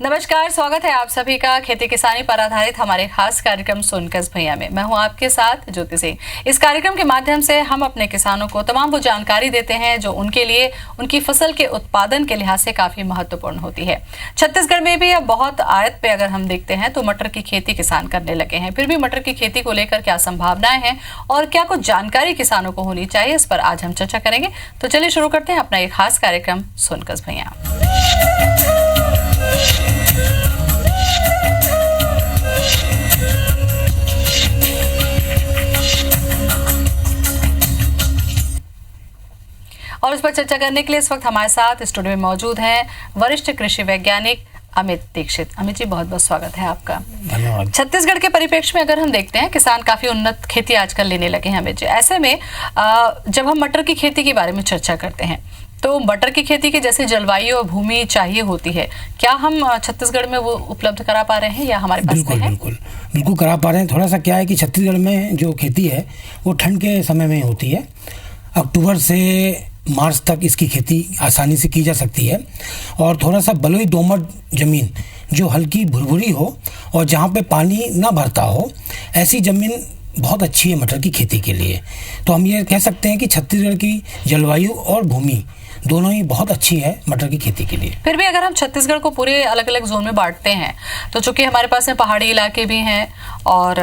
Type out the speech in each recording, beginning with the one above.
नमस्कार, स्वागत है आप सभी का खेती किसानी पर आधारित हमारे खास कार्यक्रम सोनकस भैया में। मैं हूं आपके साथ ज्योति सिंह। इस कार्यक्रम के माध्यम से हम अपने किसानों को तमाम वो जानकारी देते हैं जो उनके लिए उनकी फसल के उत्पादन के लिहाज से काफी महत्वपूर्ण होती है। छत्तीसगढ़ में भी अब बहुत आयत पे अगर हम देखते हैं तो मटर की खेती किसान करने लगे हैं। फिर भी मटर की खेती को लेकर क्या संभावनाएं हैं और क्या कुछ जानकारी किसानों को होनी चाहिए, इस पर आज हम चर्चा करेंगे। तो चलिए शुरू करते हैं अपना एक खास कार्यक्रम सोनकस भैया। और इस पर चर्चा करने के लिए इस वक्त हमारे साथ स्टूडियो में मौजूद हैं वरिष्ठ कृषि वैज्ञानिक अमित दीक्षित। अमित जी, बहुत बहुत स्वागत है आपका। धन्यवाद। छत्तीसगढ़ के परिप्रेक्ष्य में अगर हम देखते हैं, किसान काफी उन्नत खेती आजकल लेने लगे हैं। अमित जी, ऐसे में जब हम मटर की खेती के बारे में चर्चा करते हैं तो मटर की खेती की जैसे जलवायु और भूमि चाहिए होती है, क्या हम छत्तीसगढ़ में वो उपलब्ध करा पा रहे हैं या हमारे पास बिल्कुल है? बिल्कुल करा पा रहे हैं। थोड़ा सा क्या है कि छत्तीसगढ़ में जो खेती है वो ठंड के समय में होती है। अक्टूबर से मार्च तक इसकी खेती आसानी से की जा सकती है। और थोड़ा सा बलुई दोमट ज़मीन जो हल्की भुरभुरी हो और जहाँ पे पानी ना भरता हो, ऐसी ज़मीन बहुत अच्छी है मटर की खेती के लिए। तो हम ये कह सकते हैं कि छत्तीसगढ़ की जलवायु और भूमि दोनों ही बहुत अच्छी है मटर की खेती के लिए। फिर भी अगर हम छत्तीसगढ़ को पूरे अलग अलग जोन में बांटते हैं तो चूंकि हमारे पास में पहाड़ी इलाके भी हैं और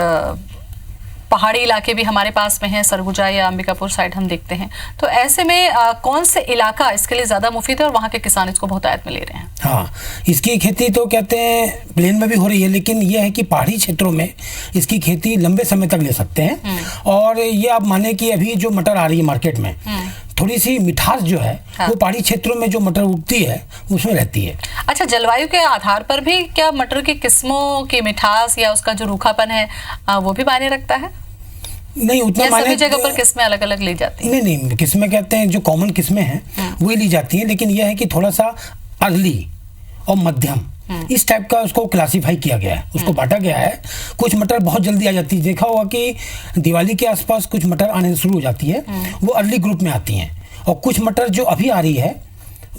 पहाड़ी इलाके भी हमारे पास में हैं, सरगुजा या अंबिकापुर साइड हम देखते हैं, तो ऐसे में कौन से इलाका इसके लिए ज़्यादा मुफीद है और वहाँ के किसान इसको बहुत आयत में ले रहे हैं? हाँ, इसकी खेती तो कहते हैं प्लेन में भी हो रही है, लेकिन यह है कि पहाड़ी क्षेत्रों में इसकी खेती लंबे समय तक ले सकते हैं। और ये आप माने कि अभी जो मटर आ रही है मार्केट में, थोड़ी सी मिठास जो है वो पहाड़ी क्षेत्रों में जो मटर उगती है उसमें रहती है। अच्छा, जलवायु के आधार पर भी क्या मटर की किस्मों की मिठास या उसका जो रूखापन है वो भी मायने रखता है? नहीं, उतना माने सभी जगह पर किस्में अलग अलग ली जाती हैं? नहीं, किस्में कहते हैं जो कॉमन किस्में हैं वही ली जाती हैं, लेकिन यह है कि थोड़ा सा अर्ली और मध्यम इस टाइप का उसको क्लासिफाई किया गया है, उसको बांटा गया है। कुछ मटर बहुत जल्दी आ जाती है, देखा होगा कि दिवाली के आसपास कुछ मटर आने शुरू हो जाती है, वो अर्ली ग्रुप में आती हैं। और कुछ मटर जो अभी आ रही है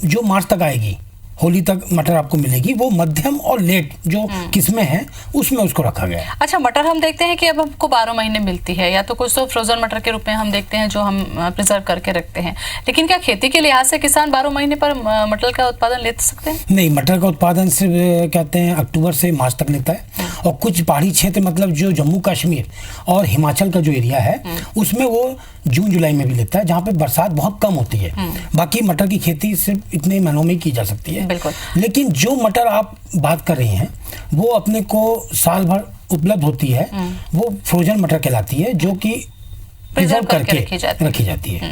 जो मार्च तक आएगी, होली तक मटर आपको मिलेगी, वो मध्यम और लेट जो किस्में हैं उसमें उसको रखा गया है। अच्छा, मटर हम देखते हैं कि अब हमको 12 महीने मिलती है, या तो कुछ तो फ्रोजन मटर के रूप में हम देखते हैं जो हम प्रिजर्व करके रखते हैं, लेकिन क्या खेती के लिहाज से किसान 12 महीने पर मटर का उत्पादन ले सकते हैं? नहीं, मटर का उत्पादन सिर्फ कहते हैं अक्टूबर से मार्च तक लेता है। और कुछ पहाड़ी क्षेत्र मतलब जो जम्मू कश्मीर और हिमाचल का जो एरिया है उसमें वो जून जुलाई में भी लेता है, जहाँ पे बरसात बहुत कम होती है। बाकी मटर की खेती सिर्फ इतने महीनों में की जा सकती है। लेकिन जो मटर आप बात कर रही हैं वो अपने को साल भर उपलब्ध होती है, वो फ्रोजन मटर कहलाती है, जो कि प्रिजर्व करके रखी जाती है।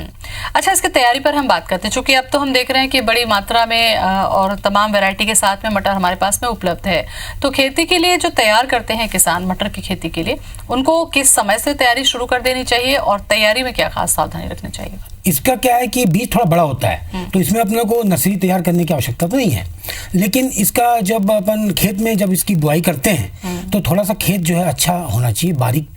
अच्छा, इसकी तैयारी पर हम बात करते हैं, चूंकि अब तो हम देख रहे हैं कि बड़ी मात्रा में और तमाम वैरायटी के साथ में मटर हमारे पास में उपलब्ध है। तो खेती के लिए जो तैयार करते हैं किसान मटर की खेती के लिए, उनको किस समय से तैयारी शुरू कर देनी चाहिए और तैयारी में क्या खास सावधानी रखनी चाहिए? इसका क्या है कि बीज थोड़ा बड़ा होता है, तो इसमें अपने को नर्सरी तैयार करने की आवश्यकता तो नहीं है। लेकिन इसका जब अपन खेत में जब इसकी बुआई करते हैं तो थोड़ा सा खेत जो है अच्छा होना चाहिए, बारीक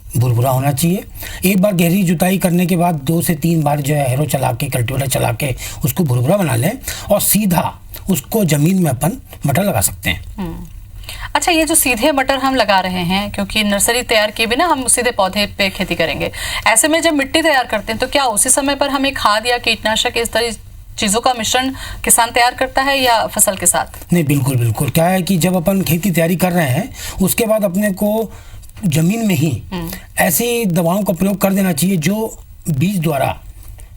भुरभुरा होना चाहिए। एक बार गहरी जुताई करने के बाद 2 से 3 बार जो है हैरो चला के, कल्टीवेटर चला के उसको भुरभुरा बना लें और सीधा उसको जमीन में अपन मटर लगा सकते हैं। अच्छा, ये जो सीधे मटर हम लगा रहे हैं, क्योंकि नर्सरी तैयार किए बिना हम सीधे पौधे पे खेती करेंगे, ऐसे में जब मिट्टी तैयार करते हैं तो क्या उसी समय पर हमें खाद या कीटनाशक इस तरह चीजों का मिश्रण किसान तैयार करता है या फसल के साथ? नहीं, बिल्कुल क्या है कि जब अपन खेत की तैयारी कर रहे हैं उसके बाद अपने को जमीन में ही ऐसी दवाओं का प्रयोग कर देना चाहिए जो बीज द्वारा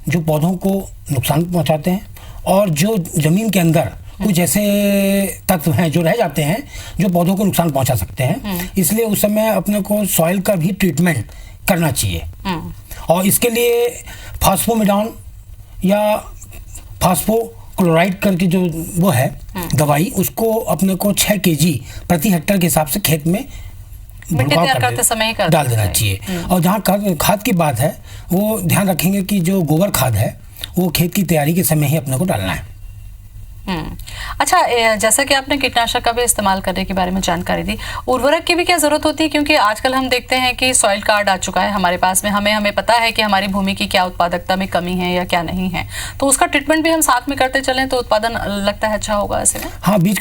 जो पौधों को नुकसान पहुंचाते हैं और जो जमीन के अंदर कुछ ऐसे तत्व हैं जो रह जाते हैं जो पौधों को नुकसान पहुंचा सकते हैं। इसलिए उस समय अपने को सॉइल का भी ट्रीटमेंट करना चाहिए। और इसके लिए फास्फोमिडान या फास्फोक्लोराइड करके जो वो है दवाई, उसको अपने को 6 kg प्रति हेक्टेयर के हिसाब से खेत में मिट्टी तैयार करते समय ही डाल देना चाहिए। और जहाँ खाद की बात है वो ध्यान रखेंगे कि जो गोबर खाद है वो खेत की तैयारी के समय ही अपने को डालना है। अच्छा, जैसा कि आपने कीटनाशक का भी इस्तेमाल करने के बारे में जानकारी दी, उर्वरक की भी क्या जरूरत होती है? क्योंकि आजकल हम देखते हैं कि सॉइल कार्ड आ चुका है हमारे पास में, हमें पता है कि हमारी भूमि की क्या उत्पादकता में कमी है या क्या नहीं है, तो उसका ट्रीटमेंट भी हम साथ में करते चलें तो उत्पादन लगता है अच्छा होगा ऐसे में। हाँ, बीज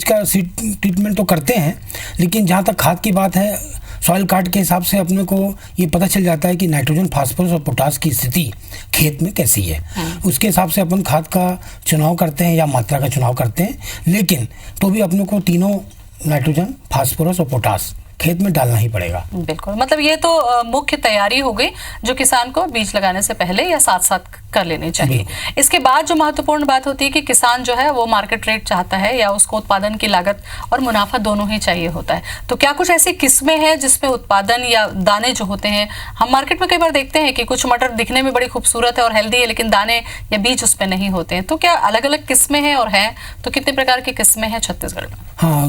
का ट्रीटमेंट तो करते हैं, लेकिन जहाँ तक खाद की बात है, सॉइल कार्ड के हिसाब से अपने को ये पता चल जाता है कि नाइट्रोजन, फास्फोरस और पोटास की स्थिति खेत में कैसी है। उसके हिसाब से अपन खाद का चुनाव करते हैं या मात्रा का चुनाव करते हैं, लेकिन तो भी अपने को तीनों नाइट्रोजन, फास्फोरस और पोटास खेत में डालना ही पड़ेगा। बिल्कुल, मतलब ये तो मुख्य तैयारी हो गई जो किसान को बीज लगाने से पहले या साथ साथ कर लेनी चाहिए। इसके बाद जो महत्वपूर्ण बात होती है कि किसान जो है वो मार्केट रेट चाहता है या उसको उत्पादन की लागत और मुनाफा दोनों ही चाहिए होता है, तो क्या कुछ ऐसी किस्में हैं जिसमें उत्पादन या दाने जो होते हैं, हम मार्केट में कई बार देखते हैं कि कुछ मटर दिखने में बड़ी खूबसूरत है और हेल्दी है, लेकिन दाने या बीज उसमें नहीं होते हैं, तो क्या अलग अलग किस्में हैं, और हैं तो कितने प्रकार की किस्में हैं छत्तीसगढ़ में? हाँ,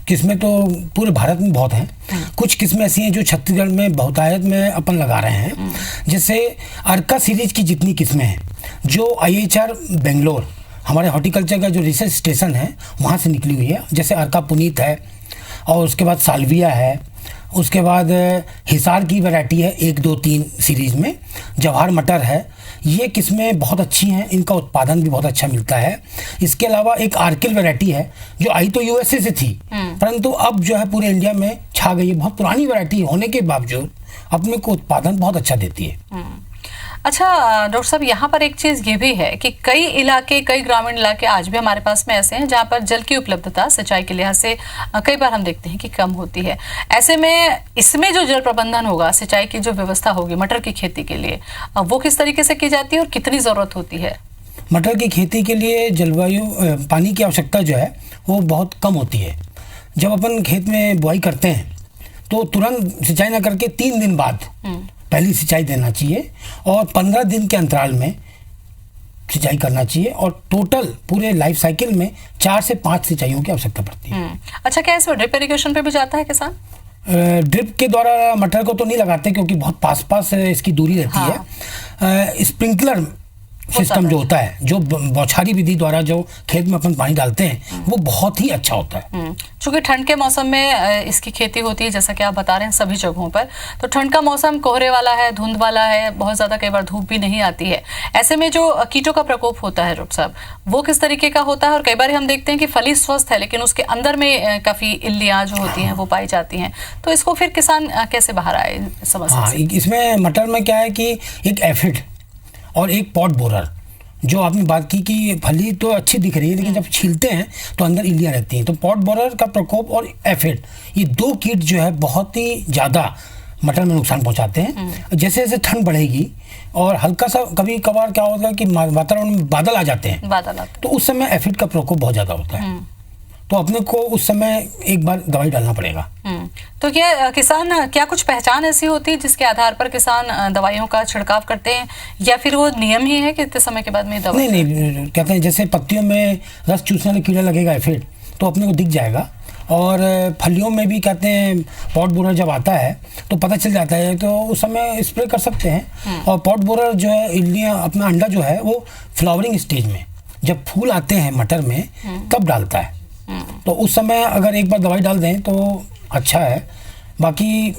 किस्में तो पूरे भारत में बहुत हैं। कुछ किस्में ऐसी हैं जो छत्तीसगढ़ में बहुतायत में अपन लगा रहे हैं, जैसे अर्का सीरीज की जितनी किस्में हैं, जो IHR बेंगलोर, हमारे हॉर्टिकल्चर का जो रिसर्च स्टेशन है, वहाँ से निकली हुई है। जैसे अर्का पुनीत है, और उसके बाद साल्विया है, उसके बाद हिसार की वैरायटी है 1, 2, 3 सीरीज में, जवाहर मटर है। ये किस्में बहुत अच्छी हैं, इनका उत्पादन भी बहुत अच्छा मिलता है। इसके अलावा एक आर्किल वैरायटी है जो आई तो USA से थी, परंतु अब जो है पूरे इंडिया में छा गई है। बहुत पुरानी वैरायटी होने के बावजूद अपने को उत्पादन बहुत अच्छा देती है। अच्छा डॉक्टर साहब, यहाँ पर एक चीज ये भी है कि कई ग्रामीण इलाके आज भी हमारे पास में ऐसे हैं जहाँ पर जल की उपलब्धता सिंचाई के लिहाज से कई बार हम देखते हैं कि कम होती है। ऐसे में इसमें जो जल प्रबंधन होगा, सिंचाई की जो व्यवस्था होगी मटर की खेती के लिए, वो किस तरीके से की जाती है और कितनी जरूरत होती है? मटर की खेती के लिए जलवायु, पानी की आवश्यकता जो है वो बहुत कम होती है। जब अपन खेत में बुआई करते हैं तो तुरंत सिंचाई ना करके 3 दिन बाद पहली सिंचाई देना चाहिए, और 15 दिन के अंतराल में सिंचाई करना चाहिए, और टोटल पूरे लाइफ साइकिल में 4 से 5 सिंचाइयों की आवश्यकता पड़ती है। अच्छा, क्या इसमें ड्रिप इरिगेशन पे भी जाता है किसान? ड्रिप के द्वारा मटर को तो नहीं लगाते, क्योंकि बहुत पास इसकी दूरी रहती है। स्प्रिंकलर सिस्टम जो होता है, जो बौछारी विधि द्वारा जो खेत में अपन पानी डालते हैं, वो बहुत ही अच्छा होता है। चूंकि ठंड के मौसम में इसकी खेती होती है, जैसा कि आप बता रहे हैं सभी जगहों पर, तो ठंड का मौसम कोहरे वाला है, धुंध वाला है, बहुत ज्यादा कई बार धूप भी नहीं आती है। ऐसे में जो कीटों का प्रकोप होता है डॉक्टर साहब, वो किस तरीके का होता है? और कई बार हम देखते हैं कि फली स्वस्थ है लेकिन उसके अंदर में काफी इल्लियां जो होती हैं वो पाई जाती हैं, तो इसको फिर किसान कैसे बाहर आए समस्या से? इसमें मटर में क्या है कि एक एफिड और एक पॉट बोरर, जो आपने बात की कि फली तो अच्छी दिख रही है लेकिन जब छीलते हैं तो अंदर इल्लियां रहती हैं, तो पॉट बोरर का प्रकोप और एफिड, ये 2 कीट जो है बहुत ही ज़्यादा मटर में नुकसान पहुंचाते हैं। जैसे जैसे ठंड बढ़ेगी और हल्का सा कभी कभार क्या होता है कि वातावरण में बादल आ जाते हैं, तो उस समय एफिड का प्रकोप बहुत ज़्यादा होता है, तो अपने को उस समय एक बार दवाई डालना पड़ेगा। तो क्या किसान, क्या कुछ पहचान ऐसी होती है जिसके आधार पर किसान दवाइयों का छिड़काव करते हैं, या फिर वो नियम ही है कि इतने समय के बाद में दवाई? नहीं, कहते हैं जैसे पत्तियों में रस चूसने वाला कीड़ा लगेगा एफिड, तो अपने को दिख जाएगा, और फलियों में भी कहते हैं पॉट बोरर जब आता है तो पता चल जाता है, तो उस समय स्प्रे कर सकते हैं। और पॉट बोरर जो है, इल्लियां अपना अंडा जो है वो फ्लावरिंग स्टेज में, जब फूल आते हैं मटर में तब डालता है, तो उस समय अगर एक बार दवाई डाल दें तो अच्छा है। बाकी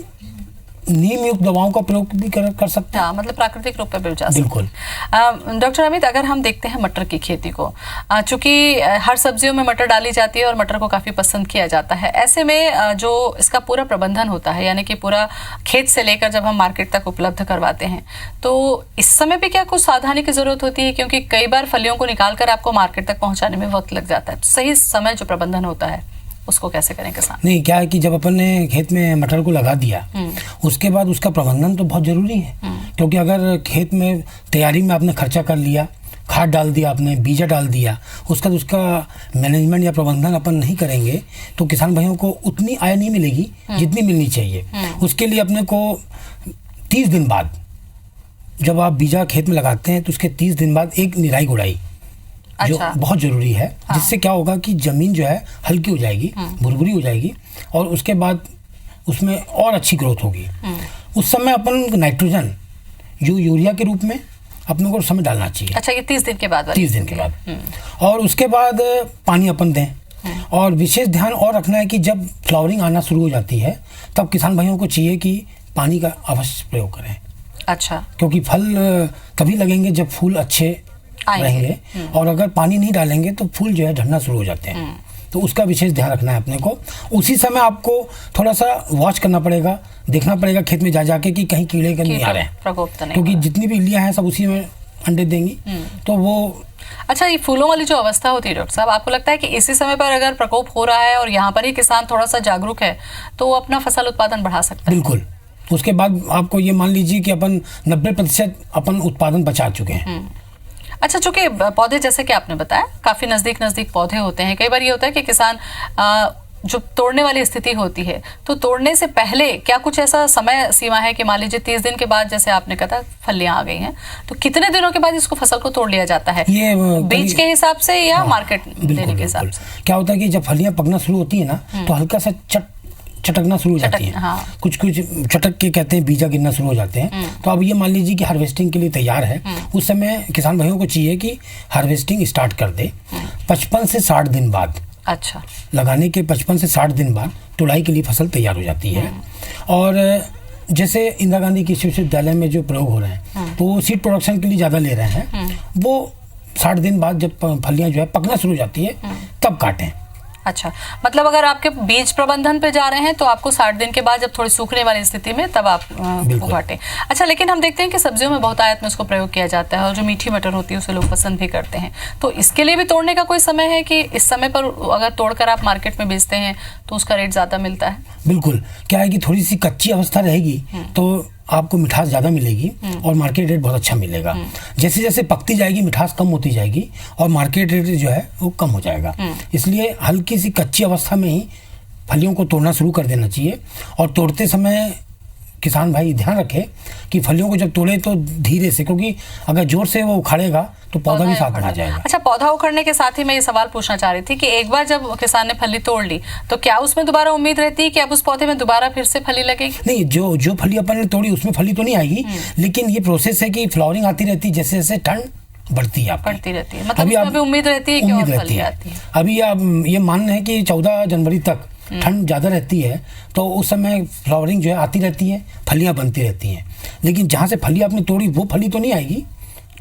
नीम युक्त दवाओं का प्रयोग भी कर सकते हैं। मतलब प्राकृतिक रूप में जा सकते हैं। बिल्कुल। डॉक्टर अमित, अगर हम देखते हैं मटर की खेती को, चूंकि हर सब्जियों में मटर डाली जाती है और मटर को काफी पसंद किया जाता है, ऐसे में जो इसका पूरा प्रबंधन होता है, यानी कि पूरा खेत से लेकर जब हम मार्केट तक उपलब्ध करवाते हैं, तो इस समय भी क्या कुछ सावधानी की जरूरत होती है? क्योंकि कई बार फलियों को निकाल कर आपको मार्केट तक पहुंचाने में वक्त लग जाता है, तो सही समय जो प्रबंधन होता है उसको कैसे करें किसान? नहीं, क्या है कि जब अपन ने खेत में मटर को लगा दिया, उसके बाद उसका प्रबंधन तो बहुत जरूरी है, क्योंकि अगर खेत में तैयारी में आपने खर्चा कर लिया, खाद डाल दिया, आपने बीजा डाल दिया, उसका मैनेजमेंट या प्रबंधन अपन नहीं करेंगे तो किसान भाइयों को उतनी आय नहीं मिलेगी जितनी मिलनी चाहिए। उसके लिए अपने को 30 दिन बाद, जब आप बीजा खेत में लगाते हैं तो उसके 30 दिन बाद एक निराई गुड़ाई जो बहुत जरूरी है। हाँ। जिससे क्या होगा कि जमीन जो है हल्की हो जाएगी, भुरभुरी हो जाएगी, और उसके बाद उसमें और अच्छी ग्रोथ होगी। उस समय अपन नाइट्रोजन जो यूरिया के रूप में अपने को समय डालना चाहिए। अच्छा, ये 30 दिन के बाद वाली 30 दिन के बाद। और उसके बाद पानी अपन दें। और विशेष ध्यान और रखना है कि जब फ्लावरिंग आना शुरू हो जाती है तब किसान भाइयों को चाहिए कि पानी का अवश्य प्रयोग करें। अच्छा, क्योंकि फल तभी लगेंगे जब फूल अच्छे रहेंगे, और अगर पानी नहीं डालेंगे तो फूल जो है झड़ना शुरू हो जाते हैं। तो उसका विशेष ध्यान रखना है अपने को। उसी समय आपको थोड़ा सा वॉच करना पड़ेगा, देखना पड़ेगा खेत में जा जाके कि कहीं कीड़े नहीं आ रहे हैं, प्रकोप तो नहीं, क्योंकि जितनी भी इल्लियां हैं सब उसी में अंडे देंगी। तो वो अच्छा, ये फूलों वाली जो अवस्था होती है डॉक्टर साहब, आपको लगता है कि इसी समय पर अगर प्रकोप हो रहा है और यहाँ पर ही किसान थोड़ा सा जागरूक है तो वो अपना फसल उत्पादन बढ़ा सकता है? बिल्कुल। उसके बाद आपको ये मान लीजिए कि अपन 90% अपन उत्पादन बचा चुके हैं। अच्छा, चूंकि पौधे जैसे कि आपने बताया काफी नजदीक नजदीक पौधे होते हैं, कई बार ये होता है कि किसान जो तोड़ने वाली स्थिति होती है तो तोड़ने से पहले क्या कुछ ऐसा समय सीमा है कि मान लीजिए 30 दिन के बाद जैसे आपने कहा फलियां आ गई हैं तो कितने दिनों के बाद इसको फसल को तोड़ लिया जाता है? ये बीज के हिसाब से या मार्केट देने के हिसाब से? क्या होता है कि जब फलियां पकना शुरू होती है ना तो हल्का सा चटकना शुरू हो जाती है। हाँ। कुछ चटक के कहते हैं, बीजा गिरना शुरू हो जाते हैं। तो अब ये मान लीजिए कि हार्वेस्टिंग के लिए तैयार है, उस समय किसान भाइयों को चाहिए कि हार्वेस्टिंग स्टार्ट कर दे 55 से 60 दिन बाद। अच्छा, लगाने के 55 से 60 दिन बाद तुड़ाई के लिए फसल तैयार हो जाती है। और जैसे इंदिरा गांधी कृषि विश्वविद्यालय में जो प्रयोग हो रहे हैं तो वो सीड प्रोडक्शन के लिए ज़्यादा ले रहे हैं। वो 60 दिन बाद जब फलियां जो है पकना शुरू हो जाती है तब काटें। अच्छा, मतलब अगर आपके बीज प्रबंधन पे जा रहे हैं तो आपको 60 दिन के बाद जब थोड़ी सूखने वाली स्थिति में तब आप काटें। अच्छा, लेकिन हम देखते हैं कि सब्जियों में बहुत आयत में इसको प्रयोग किया जाता है और जो मीठी मटर होती है उसे लोग पसंद भी करते हैं। तो इसके लिए भी तोड़ने का कोई समय है कि इस समय पर अगर तोड़कर आप मार्केट में बेचते हैं तो उसका रेट ज़्यादा मिलता है? बिल्कुल। क्या है कि थोड़ी सी कच्ची अवस्था रहेगी तो आपको मिठास ज़्यादा मिलेगी और मार्केट रेट बहुत अच्छा मिलेगा। जैसे जैसे पकती जाएगी मिठास कम होती जाएगी और मार्केट रेट जो है वो कम हो जाएगा। इसलिए हल्की सी कच्ची अवस्था में ही फलियों को तोड़ना शुरू कर देना चाहिए। और तोड़ते समय किसान भाई ध्यान रखे कि फलियों को जब तोड़े तो धीरे से, क्योंकि अगर जोर से वो उखाड़ेगा तो पौधा भी साथ में आ जाएगा। अच्छा, पौधा उखड़ने के साथ ही मैं ये सवाल पूछना चाह रही थी कि एक बार जब किसान ने फली तोड़ ली तो क्या उसमें दोबारा उम्मीद रहती है कि अब उस पौधे में दोबारा फिर से फली लगेगी? नहीं, जो फली अपन ने तोड़ी उसमें फली तो नहीं आएगी, लेकिन ये प्रोसेस है कि फ्लावरिंग आती रहती है, जैसे जैसे ठंड बढ़ती है बढ़ती रहती है, मतलब अभी उम्मीद रहती है कि और फली आती है। अभी आप ये मान रहे हैं कि 14 जनवरी तक ठंड ज़्यादा रहती है तो उस समय फ्लावरिंग जो है आती रहती है, फलियां बनती रहती हैं। लेकिन जहाँ से फली आपने तोड़ी वो फली तो नहीं आएगी,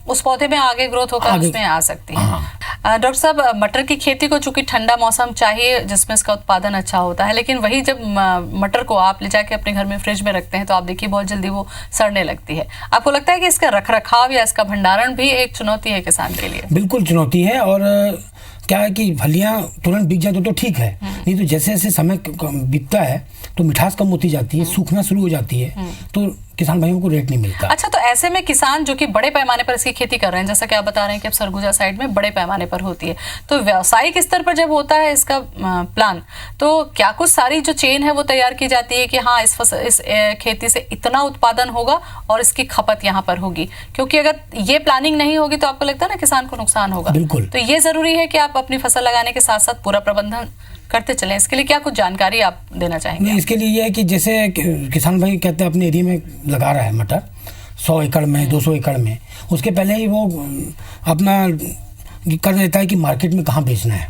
उस पौधे में आगे ग्रोथ होकर उसमें आ सकती है। डॉक्टर साहब, मटर की खेती को चूंकि ठंडा मौसम चाहिए जिसमें इसका उत्पादन अच्छा होता है, लेकिन वही जब मटर को आप ले जाके अपने घर में फ्रिज में रखते हैं तो आप देखिए बहुत जल्दी वो सड़ने लगती है। आपको लगता है कि इसका रखरखाव या इसका भंडारण भी एक चुनौती है किसान के लिए? बिल्कुल चुनौती है। और क्या है कि फलियां तुरंत बिक जाए तो ठीक है, नहीं तो जैसे जैसे समय बीतता है तो मिठास कम होती जाती है, सूखना शुरू हो जाती है, तो किसान भाइयों को रेट नहीं मिलता। अच्छा, तो ऐसे में किसान जो कि बड़े पैमाने पर इसकी खेती कर रहे हैं, जैसा कि आप बता रहे हैं कि अब सरगुजा साइड में बड़े पैमाने पर होती है, तो व्यावसायिक स्तर पर जब होता है इसका प्लान तो क्या कुछ सारी जो चेन है वो तैयार की जाती है कि हाँ इस खेती से इतना उत्पादन होगा और इसकी खपत यहाँ पर होगी? क्योंकि अगर ये प्लानिंग नहीं होगी तो आपको लगता है ना किसान को नुकसान होगा। बिल्कुल। तो ये जरूरी है कि आप अपनी फसल लगाने के साथ साथ पूरा प्रबंधन करते चलें। इसके लिए क्या कुछ जानकारी आप देना चाहेंगे? नहीं, इसके लिए ये है कि जैसे किसान भाई कहते हैं अपने एरिया में लगा रहा है मटर 100 एकड़ में 200 एकड़ में, उसके पहले ही वो अपना कर लेता है कि मार्केट में कहाँ बेचना है।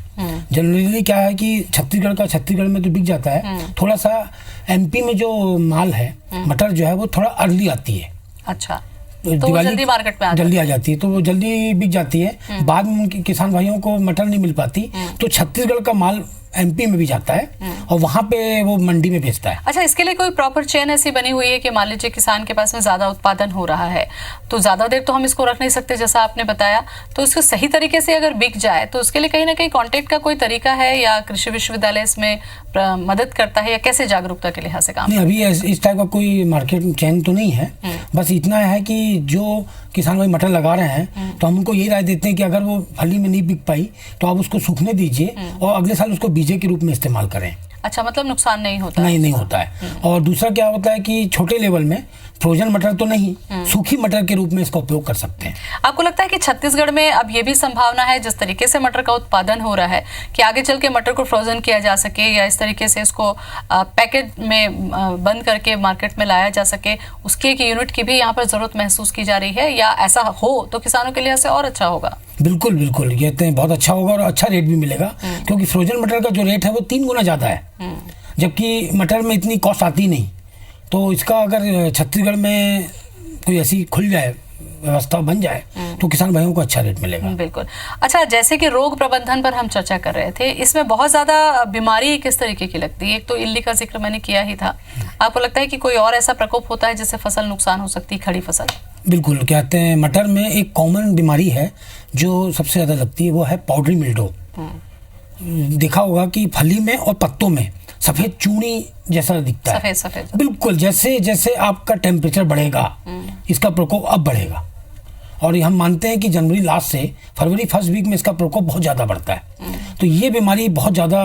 जनरली क्या है कि छत्तीसगढ़ में तो बिक जाता है, थोड़ा सा एमपी में जो माल है मटर जो है वो थोड़ा अर्ली आती है। अच्छा, तो वो जल्दी मार्केट में जल्दी आ जाती है तो वो जल्दी बिक जाती है। बाद में किसान भाइयों को मटर नहीं मिल पाती तो छत्तीसगढ़ का माल एमपी में भी जाता है और वहाँ पे वो मंडी में बेचता है। अच्छा, इसके लिए कोई प्रॉपर चेन ऐसी बनी हुई है कि मान लीजिए किसान के पास में ज़्यादा उत्पादन हो रहा है तो ज़्यादा देर तो हम इसको रख नहीं सकते जैसा आपने बताया, तो इसको सही तरीके से अगर बिक जाए तो उसके लिए कहीं ना कहीं कॉन्टेक्ट का कोई तरीका है या कृषि विश्वविद्यालय इसमें मदद करता है या कैसे जागरूकता के लिहाज से काम? नहीं, अभी इस टाइप का कोई मार्केट चेन तो नहीं है। बस इतना है कि जो किसान भाई मटर लगा रहे हैं तो हम उनको यही राय देते हैं कि अगर वो फली में नहीं बिक पाई तो आप उसको सूखने दीजिए और अगले साल उसको बीजे के रूप में इस्तेमाल करें। अच्छा, मतलब नुकसान नहीं होता? नहीं होता है। और दूसरा क्या होता है कि छोटे लेवल में फ्रोजन मटर तो नहीं, सूखी मटर के रूप में इसका उपयोग कर सकते हैं। आपको लगता है कि छत्तीसगढ़ में अब ये भी संभावना है, जिस तरीके से मटर का उत्पादन हो रहा है, कि आगे चल के मटर को फ्रोजन किया जा सके या इस तरीके से इसको पैकेट में बंद करके मार्केट में लाया जा सके, उसकी एक यूनिट की भी यहाँ पर जरूरत महसूस की जा रही है, या ऐसा हो तो किसानों के लिए ऐसे और अच्छा होगा? बिल्कुल बिल्कुल, ये तो बहुत अच्छा होगा और अच्छा रेट भी मिलेगा, क्योंकि फ्रोजन मटर का जो रेट है वो 3 गुना ज़्यादा है, जबकि मटर में इतनी कॉस्ट आती नहीं। तो इसका अगर छत्तीसगढ़ में कोई ऐसी खुल जाए, व्यवस्था बन जाए, तो किसान भाइयों को अच्छा रेट मिलेगा। बिल्कुल। अच्छा, जैसे कि रोग प्रबंधन पर हम चर्चा कर रहे थे, इसमें बहुत ज़्यादा बीमारी किस तरीके की लगती है? एक तो इल्ली का जिक्र मैंने किया ही था, आपको लगता है कि कोई और ऐसा प्रकोप होता है जिससे फसल नुकसान हो सकती है, खड़ी फसल? बिल्कुल, कहते हैं मटर में एक कॉमन बीमारी है जो सबसे ज़्यादा लगती है, वो है पाउडरी मिल्ड्यू। देखा होगा कि फली में और पत्तों में सफ़ेद चूनी जैसा दिखता है। सफेद। बिल्कुल, जैसे जैसे आपका टेम्परेचर बढ़ेगा इसका प्रकोप अब बढ़ेगा, और हम मानते हैं कि जनवरी लास्ट से फरवरी फर्स्ट वीक में इसका प्रकोप बहुत ज़्यादा बढ़ता है। तो ये बीमारी बहुत ज़्यादा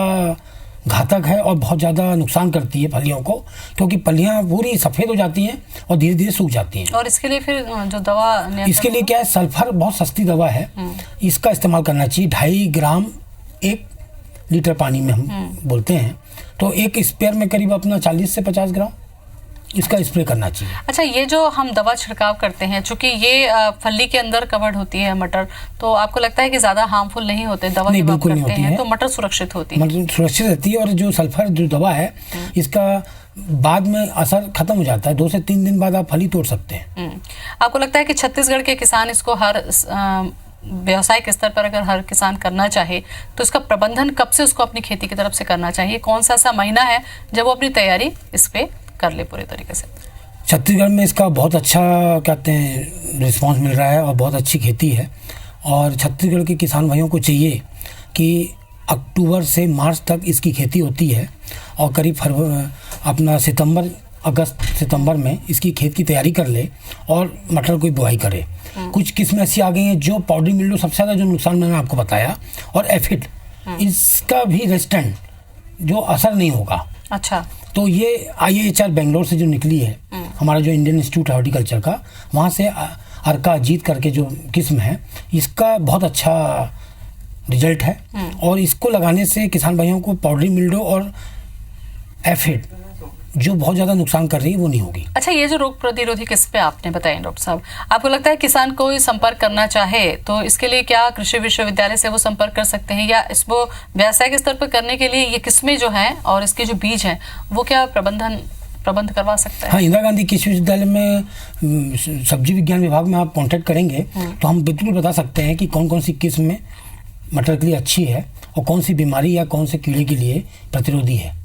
घातक है और बहुत ज़्यादा नुकसान करती है फलियों को, क्योंकि फलियाँ पूरी सफ़ेद हो जाती हैं और धीरे धीरे सूख जाती हैं। और इसके लिए फिर जो दवा, इसके लिए क्या है, सल्फर बहुत सस्ती दवा है, इसका इस्तेमाल करना चाहिए। 2.5 ग्राम 1 लीटर पानी में हम बोलते हैं, तो एक स्प्रेयर में करीब अपना 40 से 50 ग्राम इसका स्प्रे करना चाहिए। अच्छा, ये जो हम दवा छिड़काव करते हैं, चूंकि ये फली के अंदर कवर्ड होती है मटर, तो आपको लगता है कि ज्यादा हार्मफुल नहीं होते दवा नहीं, जब आप बिल्कुल नहीं करते होती हैं है। तो मटर सुरक्षित होती है? मटर सुरक्षित रहती है, और जो सल्फर जो दवा है इसका बाद में असर खत्म हो जाता है, 2 से 3 दिन बाद आप फली तोड़ सकते हैं। आपको लगता है कि छत्तीसगढ़ के किसान इसको हर व्यावसायिक स्तर पर अगर हर किसान करना चाहे तो इसका प्रबंधन कब से उसको अपनी खेती की तरफ से करना चाहिए? कौन सा ऐसा महीना है जब वो अपनी तैयारी इस पे कर ले पूरे तरीके से? छत्तीसगढ़ में इसका बहुत अच्छा कहते हैं रिस्पांस मिल रहा है और बहुत अच्छी खेती है, और छत्तीसगढ़ के किसान भाइयों को चाहिए कि अक्टूबर से मार्च तक इसकी खेती होती है, और करीब अपना अगस्त सितंबर में इसकी खेत की तैयारी कर ले और मटर की बुआई करे। कुछ किस्में ऐसी आ गई हैं जो पाउडरी मिल्ड्यू सबसे ज़्यादा जो नुकसान मैंने आपको बताया, और एफिड, इसका भी रेजिस्टेंट जो असर नहीं होगा। अच्छा, तो ये IIHR बेंगलोर से जो निकली है, हमारा जो इंडियन इंस्टीट्यूट है हॉर्टिकल्चर का, वहाँ से अर्का अजीत करके जो किस्म है, इसका बहुत अच्छा रिजल्ट है, और इसको लगाने से किसान भाइयों को पाउडरी मिल्ड्यू और एफिड जो बहुत ज़्यादा नुकसान कर रही है वो नहीं होगी। अच्छा, ये जो रोग प्रतिरोधी किस्में आपने बताई डॉक्टर साहब, आपको लगता है किसान कोई संपर्क करना चाहे तो इसके लिए क्या कृषि विश्वविद्यालय से वो संपर्क कर सकते हैं, या इसको व्यावसायिक स्तर पर करने के लिए ये किस्में जो हैं और इसके जो बीज हैं वो क्या प्रबंध करवा सकता है? हाँ, इंदिरा गांधी कृषि विश्वविद्यालय में सब्जी विज्ञान विभाग में आप कॉन्टैक्ट करेंगे तो हम बिल्कुल बता सकते हैं कि कौन कौन सी किस्म में मटर के लिए अच्छी है और कौन सी बीमारी या कौन से कीड़े के लिए प्रतिरोधी है।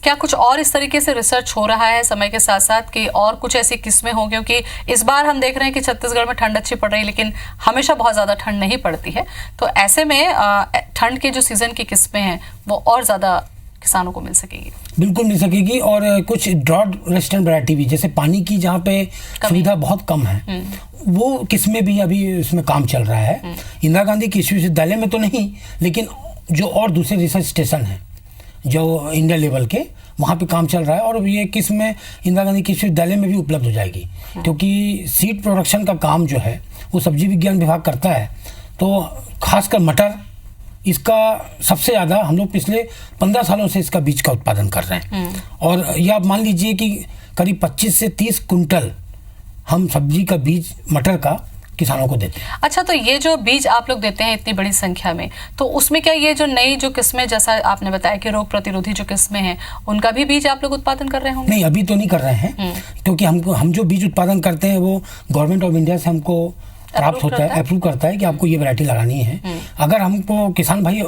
क्या कुछ और इस तरीके से रिसर्च हो रहा है समय के साथ साथ कि और कुछ ऐसी किस्में हों? क्योंकि इस बार हम देख रहे हैं कि छत्तीसगढ़ में ठंड अच्छी पड़ रही है, लेकिन हमेशा बहुत ज़्यादा ठंड नहीं पड़ती है, तो ऐसे में ठंड के जो सीजन की किस्में हैं वो और ज़्यादा किसानों को मिल सकेगी? बिल्कुल मिल सकेगी, और कुछ ड्रॉट रेजिस्टेंट वैरायटी भी, जैसे पानी की जहाँ पे सुविधा बहुत कम है, वो किस्में भी अभी इसमें काम चल रहा है। इंदिरा गांधी कृषि विश्वविद्यालय में तो नहीं, लेकिन जो और दूसरे रिसर्च स्टेशन हैं जो इंडिया लेवल के, वहाँ पे काम चल रहा है, और ये किस्में इंदिरा गांधी कृषि विश्वविद्यालय में भी उपलब्ध हो जाएगी, क्योंकि सीड प्रोडक्शन का काम जो है वो सब्जी विज्ञान विभाग करता है। तो खासकर मटर, इसका सबसे ज़्यादा हम लोग पिछले 15 सालों से इसका बीज का उत्पादन कर रहे हैं, और ये आप मान लीजिए कि करीब 25 से 30 कुंटल हम सब्जी का बीज मटर का किसानों को देते हैं। अच्छा, तो ये जो बीज आप लोग देते हैं इतनी बड़ी संख्या में, तो उसमें क्या ये जो नई जो किस्में, जैसा आपने बताया कि रोग प्रतिरोधी जो किस्में हैं, उनका भी बीज आप लोग उत्पादन कर रहे होंगे? नहीं, अभी तो नहीं कर रहे हैं, क्योंकि हम जो बीज उत्पादन करते हैं वो गवर्नमेंट ऑफ इंडिया से हमको प्राप्त होता है, अप्रूव करता है कि आपको ये वैरायटी लगानी है। अगर हमको किसान भाई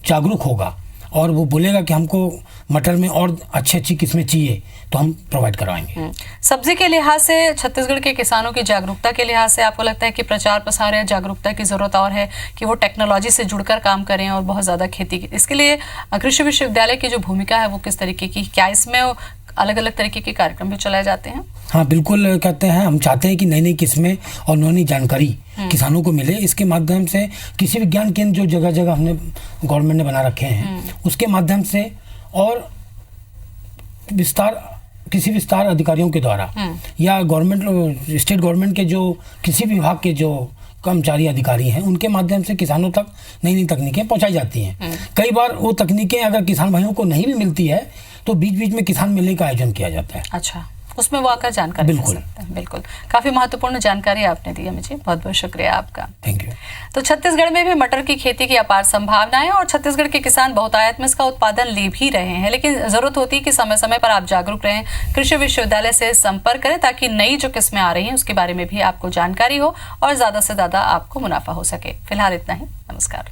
जागरूक होगा और वो बोलेगा कि हमको मटर में और अच्छी किस्में चाहिए, तो हम प्रोवाइड करवाएंगे। सब्जी के लिहाज से, छत्तीसगढ़ के किसानों की जागरूकता के लिहाज से आपको लगता है कि प्रचार प्रसार या जागरूकता की जरूरत और है कि वो टेक्नोलॉजी से जुड़कर काम करें और बहुत ज़्यादा खेती की, इसके लिए कृषि विश्वविद्यालय की जो भूमिका है वो किस तरीके की, क्या इसमें अलग अलग तरीके के कार्यक्रम भी चलाए जाते हैं? हाँ, बिल्कुल कहते हैं, हम चाहते हैं कि नई नई किस्में और नई नई जानकारी किसानों को मिले। इसके माध्यम से कृषि विज्ञान केंद्र जो जगह जगह हमने गवर्नमेंट ने बना रखे हैं, उसके माध्यम से और विस्तार किसी विस्तार अधिकारियों के द्वारा या गवर्नमेंट स्टेट गवर्नमेंट के जो कृषि विभाग के जो कर्मचारी अधिकारी हैं उनके माध्यम से किसानों तक नई नई तकनीकें पहुंचाई जाती हैं। कई बार वो तकनीकें अगर किसान भाइयों को नहीं भी मिलती है तो बीच बीच में किसान मेले का आयोजन किया जाता है। अच्छा, उसमें वो आकर जानकारी ले सकते हैं। बिल्कुल, काफी महत्वपूर्ण जानकारी आपने दी हमें जी, बहुत बहुत शुक्रिया आपका। Thank you. तो छत्तीसगढ़ में भी मटर की खेती की अपार संभावनाएं और छत्तीसगढ़ के किसान बहुतायत में इसका उत्पादन ले भी रहे हैं, लेकिन जरूरत होती है कि समय समय पर आप जागरूक रहें, कृषि विश्वविद्यालय से संपर्क करें ताकि नई जो किस्में आ रही हैं उसके बारे में भी आपको जानकारी हो और ज्यादा से ज्यादा आपको मुनाफा हो सके। फिलहाल इतना ही, नमस्कार।